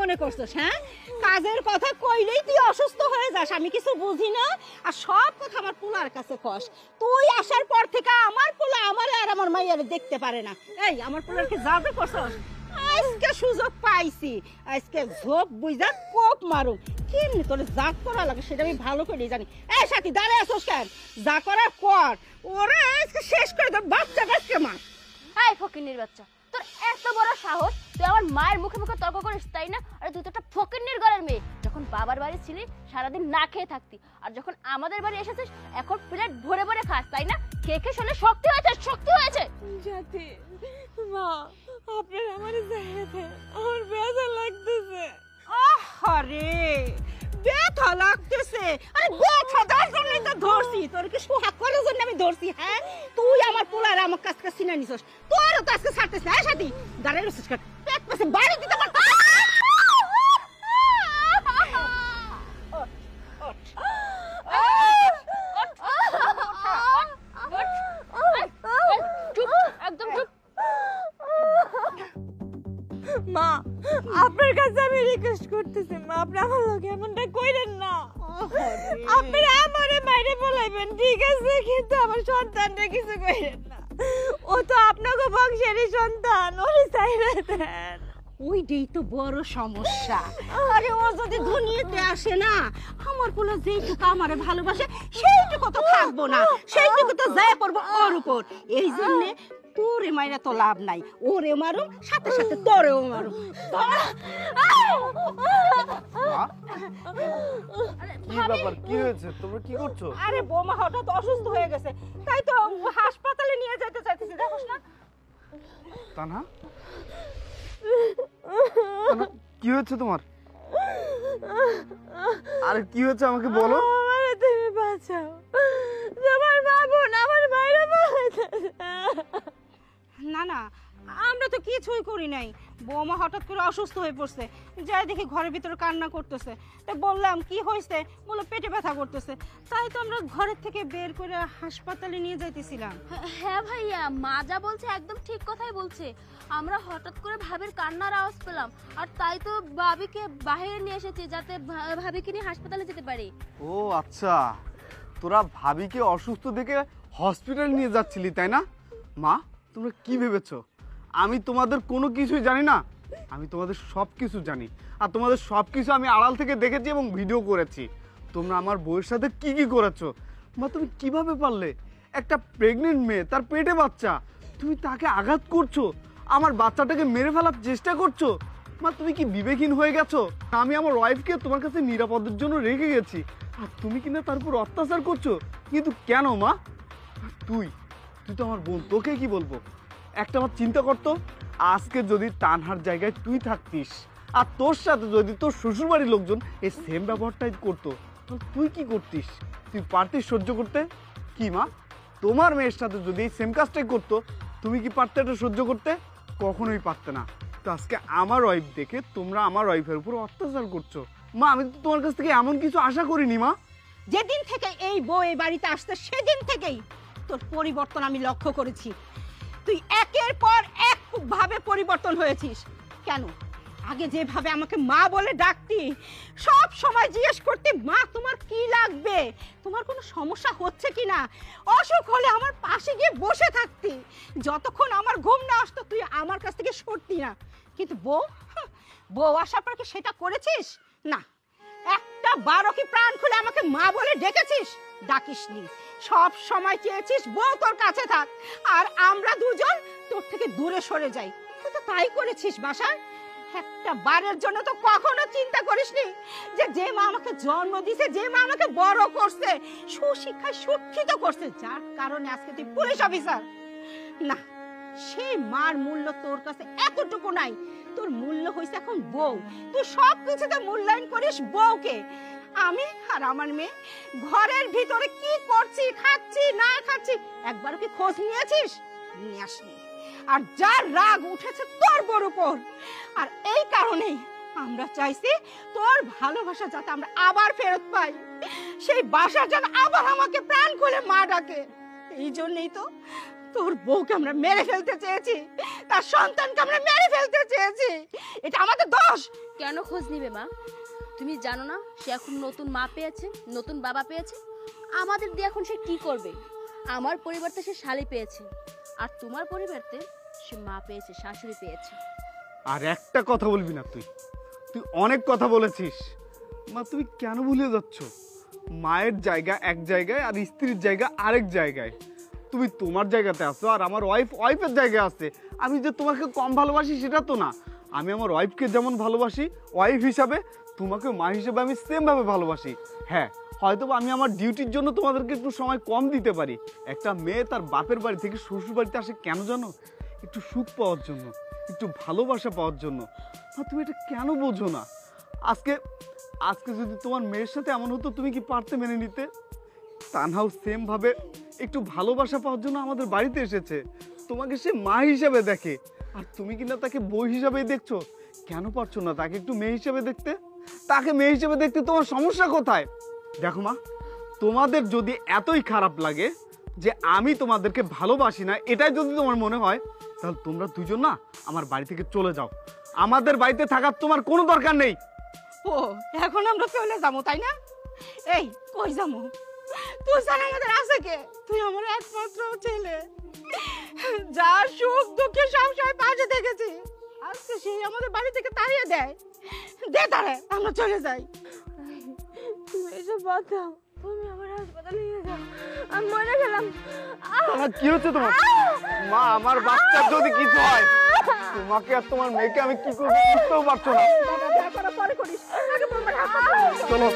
মনে করছিস? হ্যাঁ, কাজের কথা কইলেই তুই অসুস্থ হয়ে যাস, আমি কিছু বুঝি না। আর সব কথা আমার পোলার কাছে কস। তুই আসার পর থেকে আমার পোলা আমারে আর আমার মাইয়ারে দেখতে পারে না। এই আমার পোলারকে যাবে করছস? আজকে সুযোগ পাইছি, আজকে ঝোপ বুঝা কোপ মারু। কেমনি তোর যা করা লাগে সেটা আমি ভালো করে জানি। এই সাথী দাঁড়ায় আসোস কেন? যা করার কর, ওরা আজকে শেষ করে তোর বাচ্চাটাকে মার। এই ফকিন্নির বাচ্চা, তোর এত বড় সাহস, তুই আমার মায়ের মুখে মুখে তর্ক করিস, তাই না? আরে তুই তো একটা ফকিন্নির ঘরের মেয়ে। যখন বাবার বাড়ি ছিলি সারাদিন না খেয়ে থাকতি, আর যখন আমাদের বাড়ি এসেছিস এখন প্লেট ভরে ভরে খাস, তাই না? খেয়ে খেয়ে শরীরে শক্তি হয়েছে, শক্তি হয়েছে। সাথী মা, আপনার আমারে জায়গাতে আমার ব্যথা লাগতেছে। আরে ব্যথা লাগতেছে? আরে ব্যথা দেওয়ার জন্যই তো ধরছি। তোর কি সোহাগ করার জন্য আমি ধরছি? হ্যাঁ, তুই আমার পোলার আমার কাছ থেকে চিনে নিছস, তোরও তো আজকে ছাড়তেছ না। সাথী দাঁড়াই রসিস কেন? পেট পাশে বাড়ি দিতে পার। মা, আপনার কাছে আমি রিকোয়েস্ট করতেছি মা, আপনি আমার লগে এমনটা কইরেন না। আপনারা আমারে মাইরে বলাইবেন ঠিক আছে, কিন্তু আমার সন্তানটা কিছু কইরেন না। ও তো আপনাকে বংশেরই সন্তান, ওরে চাইরে দেন। ওইটাই তো বড় সমস্যা। আরে ও যদি দুনিয়াতে আসে না, আমার পোলা যেইটুকু আমারে ভালোবাসে সেইটুকু তো থাকবো না, সেইটুকু তো যায় পড়বো ওর উপর। এই জন্যে তোরে মাইরা তো লাভ নাই, ওরে মারুম সাথে সাথে তোরেও মারুম। কি ব্যাপার, কি হয়েছে, তোমরা কি করছো? আরে বোমা হঠাৎ অসুস্থ হয়ে গেছে, তাই তো হাসপাতালে নিয়ে যেতে চাইতেছি। দেখোস না? তানহা, কি হয়েছে তোমার? আরে কি হয়েছে আমাকে বলো। আমারে তুমি বাঁচাও, তোমার মা বোন আমার মাইরে বলাইতেছে। না না, আমরা তো কিছুই করি নাই। বৌমা হঠাৎ করে অসুস্থ হয়ে পড়ছে, যাই দেখি ঘরের ভিতরে কান্না করতেছে। তাই বললাম কি হয়েছে, বললো পেটে ব্যথা করতেছে। তাই তো আমরা ঘরের থেকে বের করে হাসপাতালে নিয়ে যাইতেছিলাম। হ্যাঁ ভাইয়া, মা যা বলছে একদম ঠিক কথাই বলছে। আমরা হঠাৎ করে ভাবির কান্নার আওয়াজ পেলাম, আর তাই তো ভাবিকে বাইরে নিয়ে এসেছি যাতে ভাবিকে নিয়ে হাসপাতালে যেতে পারি। ও আচ্ছা, তোরা ভাবিকে অসুস্থ দেখে হসপিটাল নিয়ে যাচ্ছিলি তাই না? মা, তোমরা কি ভেবেছো আমি তোমাদের কোনো কিছুই জানি না? আমি তোমাদের সব কিছু জানি, আর তোমাদের সব কিছু আমি আড়াল থেকে দেখেছি এবং ভিডিও করেছি। তোমরা আমার বউয়ের সাথে কি কি করেছো। মা, তুমি কিভাবে পারলে? একটা প্রেগনেন্ট মেয়ে, তার পেটে বাচ্চা, তুমি তাকে আঘাত করছো, আমার বাচ্চাটাকে মেরে ফেলার চেষ্টা করছো। মা, তুমি কি বিবেকহীন হয়ে গেছো? আমি আমার ওয়াইফকে তোমার কাছে নিরাপদের জন্য রেখে গেছি, আর তুমি কিনা তার উপর অত্যাচার করছো। কিন্তু কেন মা? তুই তো আমার বোন, তোকে কি বলবো? একটা আমার চিন্তা করতো, আজকে যদি তানহার জায়গায় তুই থাকতিস, আর তোর সাথে যদি তোর শ্বশুরবাড়ির লোকজন এই সেম ব্যবহারটাই করতো, তো তুই কি করতিস? তুই পারতিস সহ্য করতে? কি মা, তোমার মেয়ের সাথে যদি এই সেম কাজটাই করতো, তুমি কি পারতে এটা সহ্য করতে? কখনোই পারতে না। তো আজকে আমার ওয়াইফ দেখে তোমরা আমার ওয়াইফের উপর অত্যাচার করছো। মা, আমি তো তোমার কাছ থেকে এমন কিছু আশা করিনি মা। যেদিন থেকে এই বউ এই বাড়িতে আসছে সেদিন থেকেই তোর পরিবর্তন আমি লক্ষ্য করেছি। তুই একের পর এক ভাবে পরিবর্তন হয়েছিস। কেন? আগে যেভাবে আমাকে মা বলে ডাকতি, সব সময় জিজ্ঞেস করতে মা তোমার কি লাগবে, তোমার কোনো সমস্যা হচ্ছে কিনা, অসুখ হলে আমার পাশে গিয়ে বসে থাকতি। যতক্ষণ আমার ঘুম না আসতো তুই আমার কাছ থেকে সরতি না। কিন্তু বউ আসার পর কি সেটা করেছিস? না, একটা বারো কি প্রাণ খুলে আমাকে মা বলে ডেকেছিস? ডাকিসনি। সব সময় চেয়েছিস বউ তোর কাছে থাক, আর আমরা দুজন তোর থেকে দূরে সরে যাই। তুই তো তাই করেছিস বাসায়। একটা বারের জন্য তো কখনো চিন্তা করিসনি যে মা আমাকে জন্ম দিয়েছে, যে মা আমাকে বড় করছে, সুশিক্ষায় শিক্ষিত করছে, যার কারণে আজকে তুই পুলিশ অফিসার। না, সেই মার মূল্য তোর কাছে এতটুকু নাই। তোর মূল্য হয়েছে এখন বউ। তুই সব কিছুতে মূল্যায়ন করিস বউকে। আমি আর আমার মেয়ে ঘরের ভিতরে কি করছি, খাচ্ছি না খাচ্ছি, একবারও কি খোঁজ নিয়েছিস? নিয়ে আসনি। আর যার রাগ উঠেছে তোর বউর উপর, আর এই কারণেই আমরা চাইছি তোর ভালোবাসা যাতে আমরা আবার ফেরত পাই, সেই বাসা যেন আবার আমাকে প্রাণ খুলে মা ডাকে। এই জন্যই তো তোর বউকে আমরা মেরে ফেলতে চেয়েছি, তার সন্তানকে আমরা মেরে ফেলতে চেয়েছি। এটা আমাদের দোষ। কেন খোঁজ নিবে মা? তুমি জানো না সে এখন নতুন মা পেয়েছে, নতুন বাবা পেয়েছে। আমাদের দিয়ে এখন সে কি করবে? আমার পরিবর্তে সে শালি পেয়েছে, আর তোমার পরিবর্তে সে মা পেয়েছে, শাশুড়ি পেয়েছে। আর একটা কথা বলবি না তুই, তুই অনেক কথা বলেছিস। মা তুমি কেন ভুলে যাচ্ছ? মায়ের জায়গা এক জায়গায় আর স্ত্রীর জায়গা আরেক জায়গায়। তুমি তোমার জায়গাতে আছো আর আমার ওয়াইফের জায়গায় আছে। আমি যে তোমাকে কম ভালোবাসি সেটা তো না। আমি আমার ওয়াইফকে যেমন ভালোবাসি ওয়াইফ হিসাবে, তোমাকে মা হিসেবে আমি সেমভাবে ভালোবাসি। হ্যাঁ, হয়তো আমি আমার ডিউটির জন্য তোমাদেরকে একটু সময় কম দিতে পারি। একটা মেয়ে তার বাপের বাড়ি থেকে শ্বশুর বাড়িতে আসে কেন জানো? একটু সুখ পাওয়ার জন্য, একটু ভালোবাসা পাওয়ার জন্য। আর তুমি এটা কেন বোঝো না? আজকে যদি তোমার মেয়ের সাথে এমন হতো, তুমি কি পারতে মেনে নিতে? তানহাও সেম ভাবে একটু ভালোবাসা পাওয়ার জন্য আমাদের বাড়িতে এসেছে। তোমাকে সে মা হিসাবে দেখে, আর তুমি কিনা তাকে বই হিসাবেই দেখছো। কেন পারছো না তাকে একটু মেয়ে হিসাবে দেখতে? তাকে মেয়ে হিসাবে দেখতে তোমার সমস্যা কোথায়? দেখো মা, তোমাদের যদি এতই খারাপ লাগে যে আমি তোমাদেরকে ভালোবাসি না, এটাই যদি তোমার মনে হয়, তাহলে তোমরা দুজন না আমার বাড়ি থেকে চলে যাও। আমাদের বাড়িতে থাকার তোমার কোনো দরকার নেই। ও, এখন আমরা চলে যাবো তাই না? এই কই যাবো? তুই জানা আমাদের আছে কে? তুই আমার একমাত্র ছেলে, যা সুখ দুঃখে সবসময় পাশে দেখেছি। আজকে সেই আমাদের বাড়ি থেকে তাড়িয়ে দেয়। দে তারে, আমরা চলে যাই। তুমি এসব বাঁচাও, তুমি আমার হাসপাতালে নিয়ে যাও, আমি মরে গেলাম। তোমার কি হচ্ছে তোমার? মা, আমার বাচ্চার যদি কিছু হয়, তোমাকে আর তোমার মেয়েকে আমি কি করবো বুঝতেও পারছো না। বাবা, পরে করিস, আগে তোমার হাসপাতালে নিয়ে যাও। চলো।